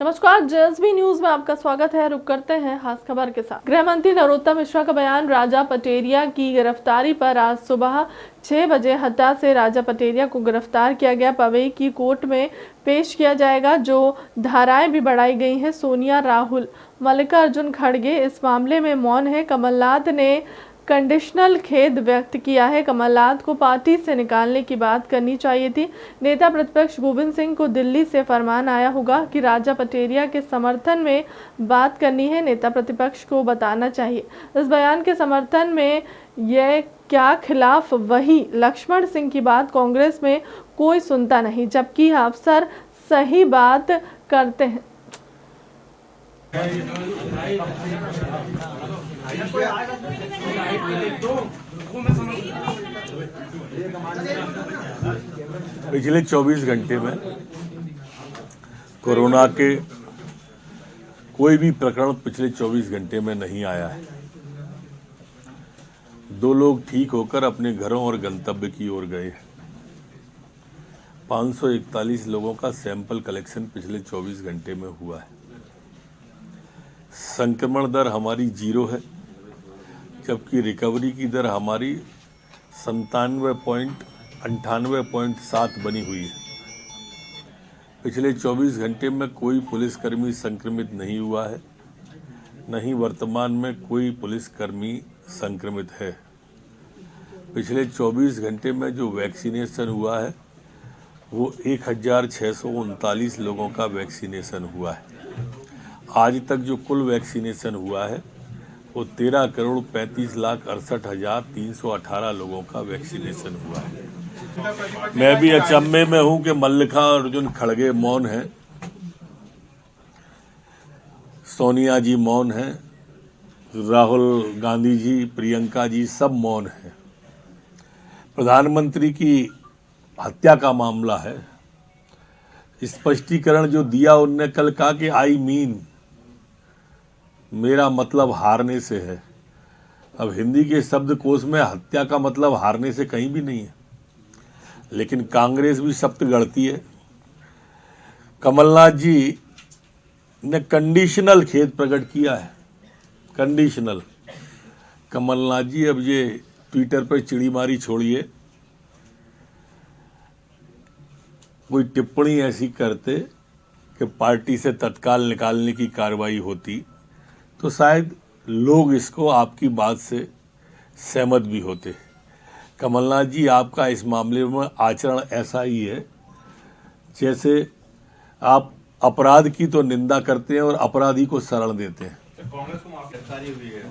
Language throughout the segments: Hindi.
नमस्कार, जेएसबी न्यूज में आपका स्वागत है। रुक करते हैं खास खबर के साथ। गृह मंत्री नरोत्तम मिश्रा का बयान। राजा पटेरिया की गिरफ्तारी पर आज सुबह 6 बजे हत्या से राजा पटेरिया को गिरफ्तार किया गया। पवई की कोर्ट में पेश किया जाएगा। जो धाराएं भी बढ़ाई गई हैं। सोनिया, राहुल, मल्लिकार्जुन खड़गे इस मामले में मौन है। कमलनाथ ने कंडीशनल खेद व्यक्त किया है। कमलनाथ को पार्टी से निकालने की बात करनी चाहिए थी। नेता प्रतिपक्ष गोविंद सिंह को दिल्ली से फरमान आया होगा कि राजा पटेरिया के समर्थन में बात करनी है। नेता प्रतिपक्ष को बताना चाहिए इस बयान के समर्थन में यह क्या खिलाफ। वही लक्ष्मण सिंह की बात कांग्रेस में कोई सुनता नहीं, जबकि अफसर सही बात करते हैं। पिछले 24 घंटे में कोरोना के कोई भी प्रकरण पिछले 24 घंटे में नहीं आया है। 2 लोग ठीक होकर अपने घरों और गंतव्य की ओर गए। 541 लोगों का सैंपल कलेक्शन पिछले 24 घंटे में हुआ है। संक्रमण दर हमारी 0 है, जबकि रिकवरी की दर हमारी 97.7 बनी हुई है। पिछले 24 घंटे में कोई पुलिसकर्मी संक्रमित नहीं हुआ है, न ही वर्तमान में कोई पुलिसकर्मी संक्रमित है। पिछले 24 घंटे में जो वैक्सीनेशन हुआ है वो 1639 लोगों का वैक्सीनेशन हुआ है। आज तक जो कुल वैक्सीनेशन हुआ है वो 13,35,68,318 लोगों का वैक्सीनेशन हुआ है। मैं भी अचंभे में हूं कि मल्लिकार्जुन खड़गे मौन हैं, सोनिया जी मौन हैं, राहुल गांधी जी, प्रियंका जी सब मौन हैं। प्रधानमंत्री की हत्या का मामला है। स्पष्टीकरण जो दिया उनने कल कहा कि आई मीन, मेरा मतलब हारने से है। अब हिंदी के शब्दकोश में हत्या का मतलब हारने से कहीं भी नहीं है, लेकिन कांग्रेस भी शब्द गढ़ती है। कमलनाथ जी ने कंडीशनल खेद प्रकट किया है। कंडीशनल। कमलनाथ जी अब ये ट्विटर पर चिड़ीमारी छोड़िए, कोई टिप्पणी ऐसी करते कि पार्टी से तत्काल निकालने की कार्रवाई होती तो शायद लोग इसको आपकी बात से सहमत भी होते। कमलनाथ जी, आपका इस मामले में आचरण ऐसा ही है जैसे आप अपराध की तो निंदा करते हैं और अपराधी को शरण देते हैं। कांग्रेस को गिरफ्तारी हुई है।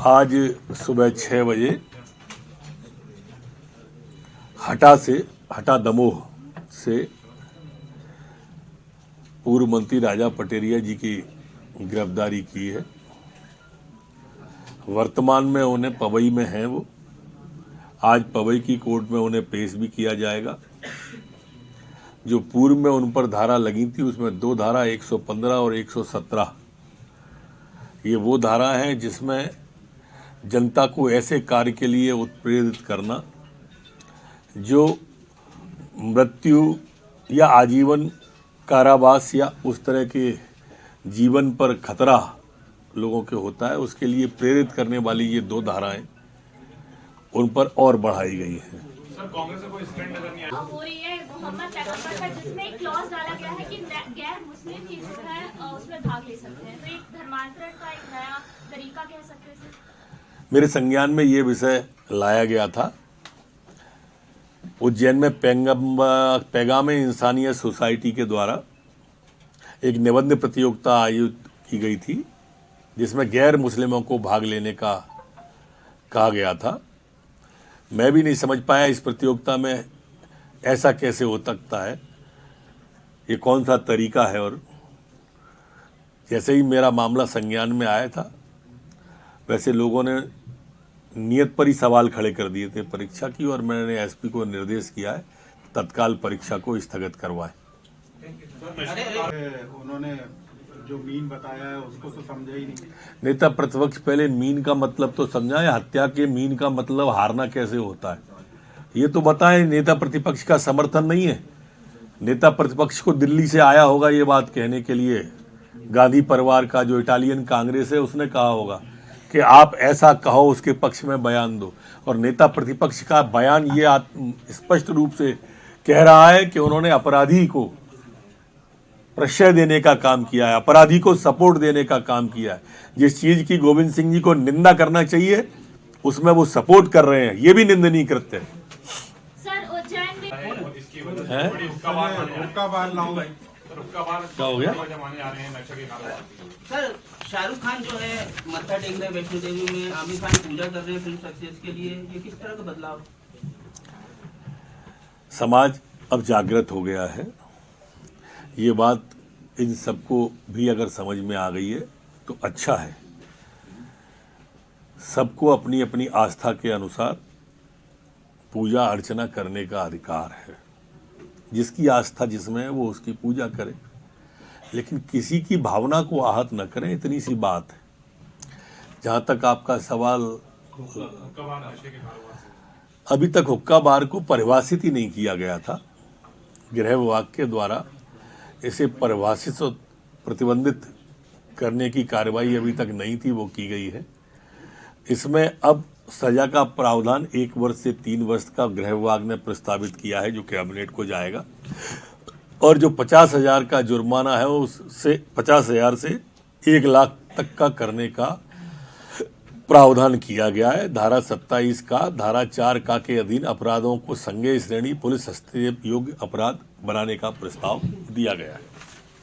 आज सुबह 6 बजे हटा दमोह से पूर्व मंत्री राजा पटेरिया जी की गिरफ्तारी की है। वर्तमान में उन्हें पवई में हैं वो। आज पवई की कोर्ट में उन्हें पेश भी किया जाएगा। जो पूर्व में उन पर धारा लगी थी उसमें 2 धारा 115 और 117 ये वो धारा हैं जिसमें जनता को ऐसे कार्य के लिए उत्प्रेरित करना जो मृत्यु या आजीवन कारावास या उस तरह के जीवन पर खतरा लोगों के होता है, उसके लिए प्रेरित करने वाली ये 2 धाराएं उन पर और बढ़ाई गई हैं। सर, कांग्रेस का कोई स्टैंड नजर नहीं आया। हो रही है मोहम्मद पैगंबर पर, जिसमें एक क्लॉज डाला गया है कि गैर मुस्लिम भी जो है उसमें भाग ले सकते हैं। तो एक धर्मांतरण का एक नया तरीका कह सकते हैं। मेरे संज्ञान में ये विषय लाया गया था। उज्जैन में पैगाम इंसानियत सोसाइटी के द्वारा एक निबंध प्रतियोगिता आयोजित की गई थी जिसमें गैर मुस्लिमों को भाग लेने का कहा गया था। मैं भी नहीं समझ पाया इस प्रतियोगिता में ऐसा कैसे हो सकता है, ये कौन सा तरीका है। और जैसे ही मेरा मामला संज्ञान में आया था वैसे लोगों ने नियत पर ही सवाल खड़े कर दिए थे परीक्षा की, और मैंने एसपी को निर्देश किया है तत्काल परीक्षा को स्थगित करवाएं। उन्होंने जो मीन बताया है उसको तो समझा ही नहीं। नेता प्रतिपक्ष पहले मीन का मतलब तो समझाएं। हत्या के मीन का मतलब हारना कैसे होता है ये तो बताएं। नेता प्रतिपक्ष का समर्थन नहीं है, नेता प्रतिपक्ष को दिल्ली से आया होगा ये बात कहने के लिए, गांधी परिवार का जो इटालियन कांग्रेस है उसने कहा होगा कि आप ऐसा कहो, उसके पक्ष में बयान दो। और नेता प्रतिपक्ष का बयान ये स्पष्ट रूप से कह रहा है कि उन्होंने अपराधी को प्रश्रय देने का काम किया है, अपराधी को सपोर्ट देने का काम किया है। जिस चीज की गोविंद सिंह जी को निंदा करना चाहिए उसमें वो सपोर्ट कर रहे हैं, ये भी निंदनीय कृत्य है। सर उज्जैन में हुक्का बार लाऊं क्या हो गया? सर शाहरुख खान जो है मत्था टेक रहे वैष्णो देवी में, आमिर खान पूजा कर रहे हैं फिल्म सक्सेस के लिए, ये किस तरह का बदलाव? समाज अब जागृत हो गया है, ये बात इन सबको भी अगर समझ में आ गई है तो अच्छा है। सबको अपनी अपनी आस्था के अनुसार पूजा अर्चना करने का अधिकार है, जिसकी आस्था जिसमें है वो उसकी पूजा करे, लेकिन किसी की भावना को आहत न करें, इतनी सी बात है। जहाँ तक आपका सवाल, अभी तक हुक्का बार को परिभाषित ही नहीं किया गया था, गृह विभाग के द्वारा इसे परिभाषित और प्रतिबंधित करने की कार्रवाई अभी तक नहीं थी, वो की गई है। इसमें अब सजा का प्रावधान 1 वर्ष से 3 वर्ष का गृह विभाग ने प्रस्तावित किया है, जो कैबिनेट को जाएगा, और जो 50,000 का जुर्माना है उससे 50,000 से 1 लाख तक का करने का प्रावधान किया गया है। धारा 27 का धारा 4 का के अधीन अपराधों को संज्ञेय श्रेणी पुलिस हस्तक्षेप योग्य अपराध बनाने का प्रस्ताव दिया गया है।